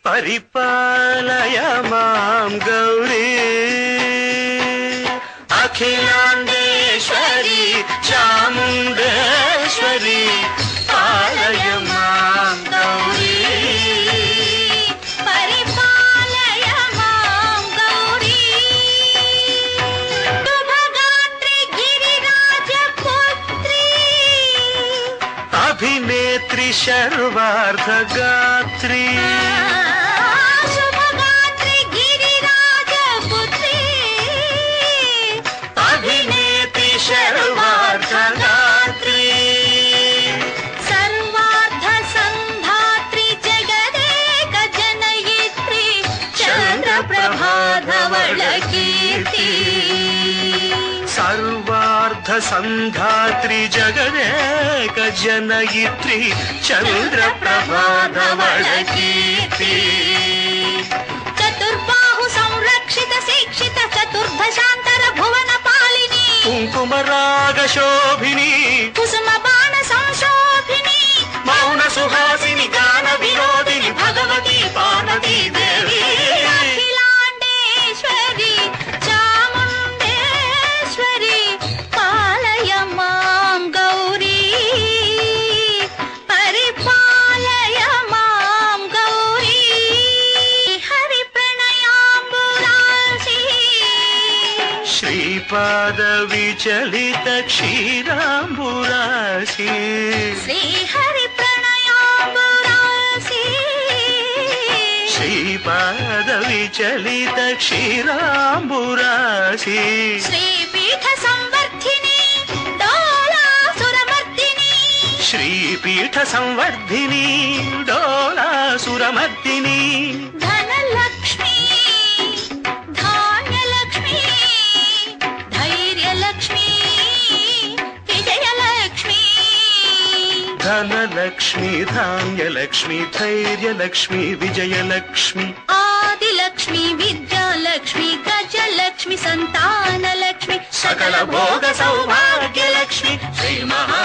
పరిపాలయ మాం గౌరీ అఖిలాండేశ్వరి చాముండేశ్వరి పాలయ మాం గౌరీ పరిపాలయ మాం గౌరీ శుభగాత్రి గిరిరాజపుత్రి అభినేత్రి శర్వార్ధగాత్రి శుభగాత్రి గిరిరాజపుత్రి అభినేత్రి శర్వార్ధగాత్రి సర్వార్థ సంధాత్రి జగదేక జనయిత్రి చంద్రప్రభాధవళ కీర్తి సర్వార్ధ సంధాత్రి జగదేక జనయిత్రి చంద్రప్రభాధవళ కీర్తి చతుర్బాహు సంరక్షిత శిక్షిత చతుర్భశాంతర భువన పాలిని కుంకుమరాగ శోభిని కుసుమ బాణ సంశోభిని మౌన సుహాసిని గాన వినోదిని భగవతి పార్వతీ దేవి అఖిలాండేశ్వరి చాముండేశ్వరి పాలయ మాం గౌరీ పరిపాలయ మాం గౌరీ హరి ప్రణయాంబురాసి శ్రీపాద విచలిత క్షీరాంబురాశి శ్రీహరి ప్రణయాంబురాసి శ్రీపాద విచలిత క్షీరాంబురాశి శ్రీపీఠ సంవర్ధిని డోలాసురమర్దిని శ్రీపీఠ సంవర్ధిని డోలాసురమర్దిని ధనలక్ష్మి ధాన్యలక్ష్మి ధైర్యలక్ష్మి విజయలక్ష్మి ధనలక్ష్మి ధాన్యలక్ష్మి ధైర్యలక్ష్మి విజయలక్ష్మి ఆదిలక్ష్మి విద్యాలక్ష్మి గజలక్ష్మి సంతానలక్ష్మి సకల భోగ సౌభాగ్యలక్ష్మి శ్రీ మహా